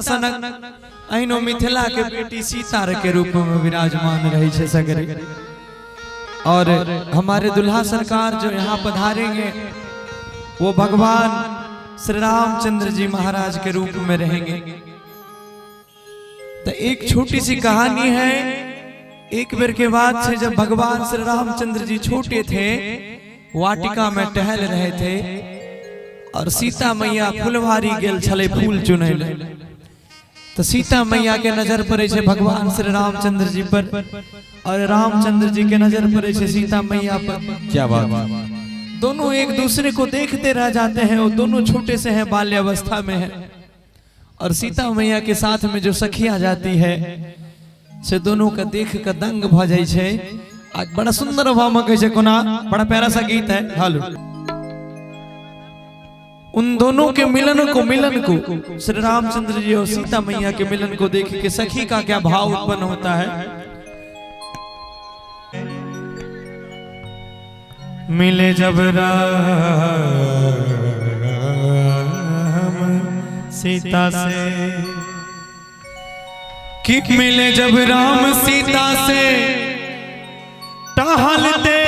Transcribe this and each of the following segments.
अहिनो मिथिला के बेटी सीता के रूप में विराजमान रही है सगरे। और हमारे दुल्हा सरकार जो यहाँ पधारेंगे वो भगवान श्री रामचंद्र जी महाराज के रूप में रहेंगे। तो एक छोटी सी कहानी है। एक बेर के बाद से जब भगवान श्री रामचंद्र जी छोटे थे, वाटिका में टहल रहे थे और सीता मैया फुलवारी गेल छले फूल चुने ले। तो सीता मैया के नजर पड़े छे भगवान श्री रामचंद्र जी पर और रामचंद्र जी के नजर पड़े छे सीता मैया पर। क्या बात है, दोनों एक दूसरे को देखते रह जाते हैं। वो दोनों छोटे से हैं, बाल्यावस्था में है। और सीता मैया के साथ में जो सखिया जाती है से दोनों का देख कर दंग भ जाय छे। आज बड़ा सुंदर भाव में कहे कोना, बड़ा प्यारा सा गीत है। हालो उन दोनों के मिलन को श्री रामचंद्र जी और सीता मैया के मिलन को देख के सखी का क्या भाव उत्पन्न होता है। मिले जब राम सीता से, कि मिले जब राम सीता से टहलते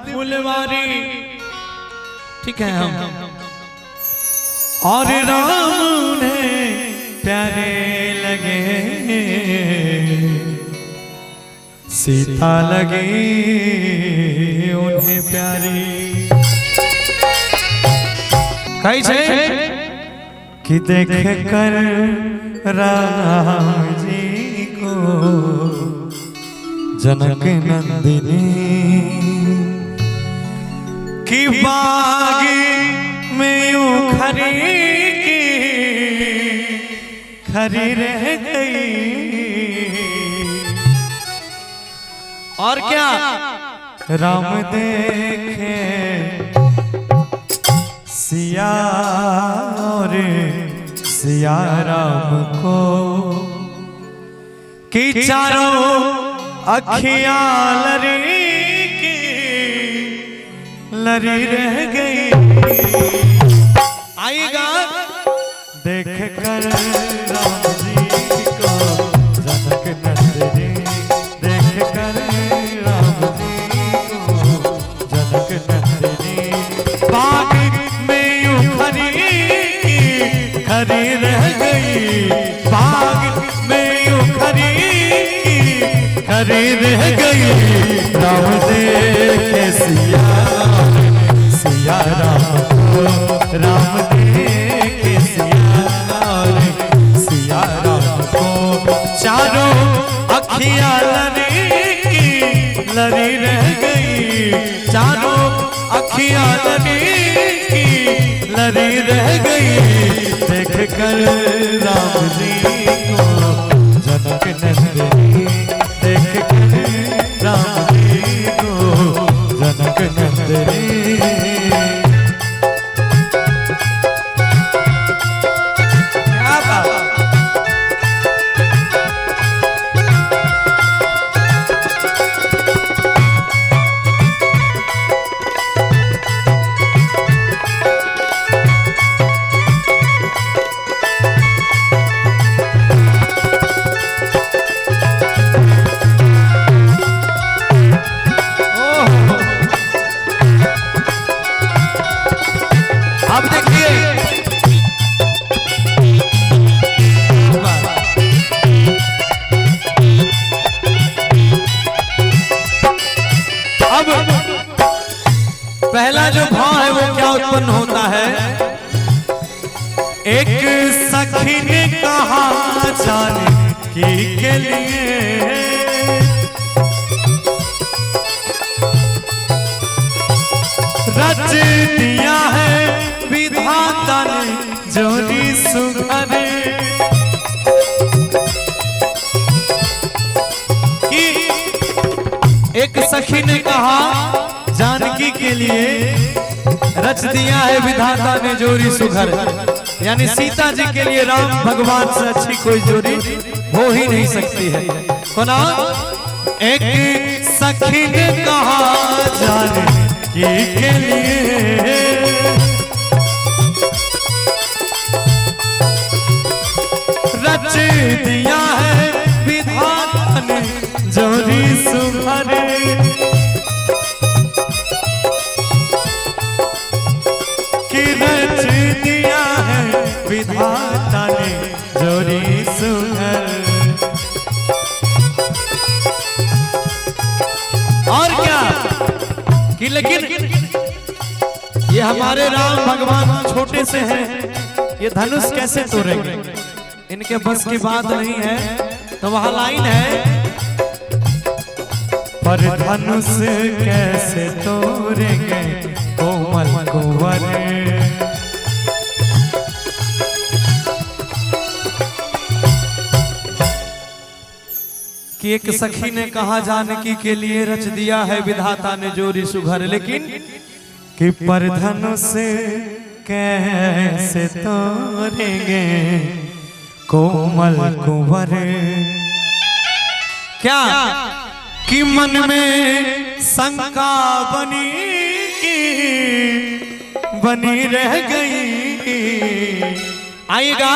फुलवारी, ठीक है हम, और राम उन्हें प्यारे लगे, सीता लगी उन्हें प्यारी। कही छे कि देख कर राम जी को जनक नंदिनी की बाग में यूं खरी रह गई। और क्या राम देखे सिया और सिया राम को, कि चारों अखियां लरी रह गई। आएगा देख कर राम जी को जनक नंदिनी, देख कर राम जी को जनक नंदिनी, बाग में यूं खरी रह गई, बाग में यूं खरी रह गई। राम देखे सिया राम को, राम देखे सिया राम को, चारों अखियां लरी रह गई, चारों अखियां लरी रह गई। देख कर राम जी को जनक नंदिनी, देख कर राम जी को जनक नंदिनी। पहला जो भाव है वो क्या उत्पन्न होता है। एक सखी ने कहा जानकी के लिए, रच दिया है विधाता ने जोड़ी सुघरे, कि एक सखी ने कहा जानकी के लिए रच दिया है विधाता ने जोड़ी सुघर, यानी सीता जी के लिए राम भगवान से अच्छी कोई जोड़ी हो ही नहीं सकती है। कोना एक सखी ने कहा जानकी के लिए विधाता ने जोड़ी सुघर। और क्या कि लेकिन ये हमारे राम भगवान छोटे से हैं, ये धनुष कैसे तोड़ेंगे, इनके बस की बात नहीं है। तो वहां लाइन है, पर धनुष कैसे तोड़ेंगे कोमल कुंवर। कि एक सखी ने कहा जानकी के लिए रच दिया है विधाता ने जोड़ी सुघर, लेकिन कि पर धनुष कैसे तोड़ेंगे कोमल कुंवर। क्या कि मन में शंका बनी रह गई। आएगा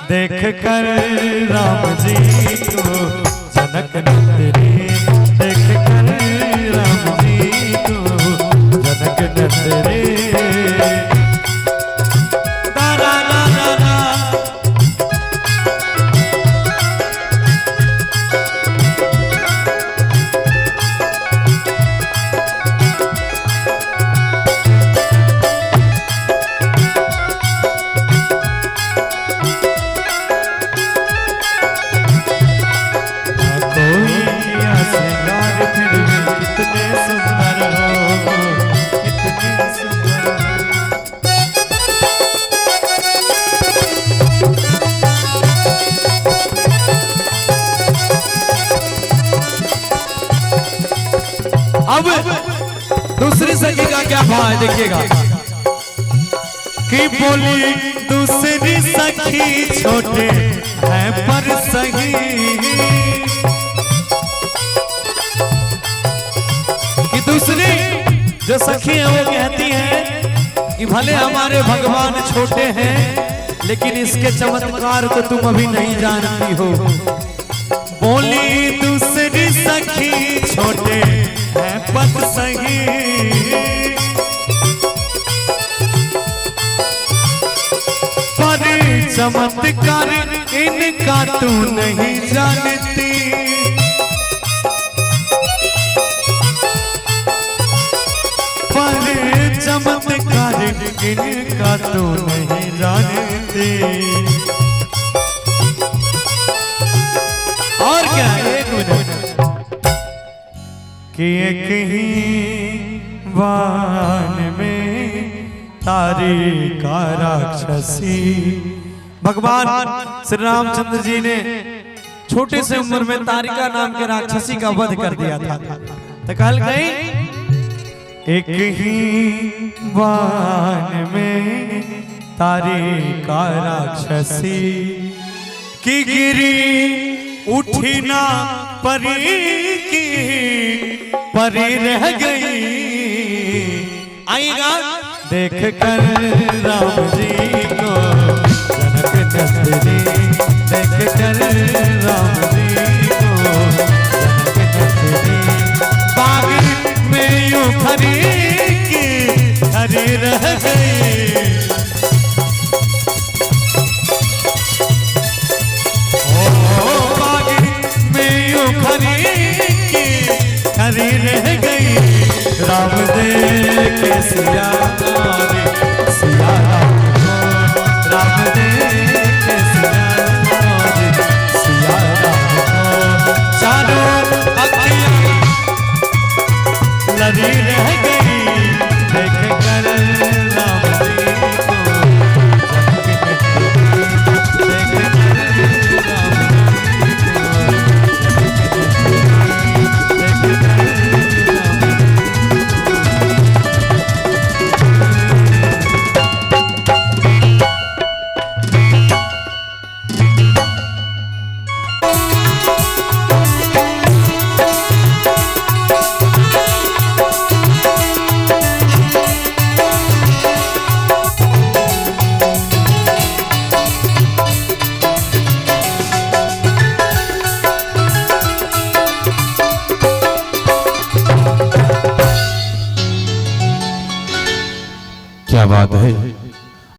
देख कर राम जी को जनक नंदनी, देख कर राम जी को जनक नंदनी। अब दूसरी सखी का क्या भाव है देखिएगा, कि बोली दूसरी सखी छोटे है पर सही। कि दूसरी जो सखी है वो कहती है कि भले हमारे भगवान छोटे हैं लेकिन इसके चमत्कार को तुम अभी नहीं जानती हो। बोली दूसरी सखी छोटे है पत सही, पर चमत्कार इनका तू नहीं जानती। पर चमत्कार इनका तू नहीं जानती। और क्या एक मिनट, कि एक ही वान में तारी का राक्षसी। भगवान श्री रामचंद्र जी ने छोटे से उम्र में तारिका नाम के राक्षसी का वध कर दिया था। तो कल गई एक ही वान में तारिका राक्षसी, की गिरी उठी ना परी की परी रह गई। आएगा देख कर राम जी को जनक नंदनी, देख कर राम जी को जनक नंदनी। बाग में यूं खरी की हरी रह गई। हरी रह गई राम देख सिया रे, सिया राम को राम देख सिया रे, सिया राम को। चारों अखियां लड़ी रह गई देख कर राम जी को जनक नंदनी, देख कर राम क्या बात है।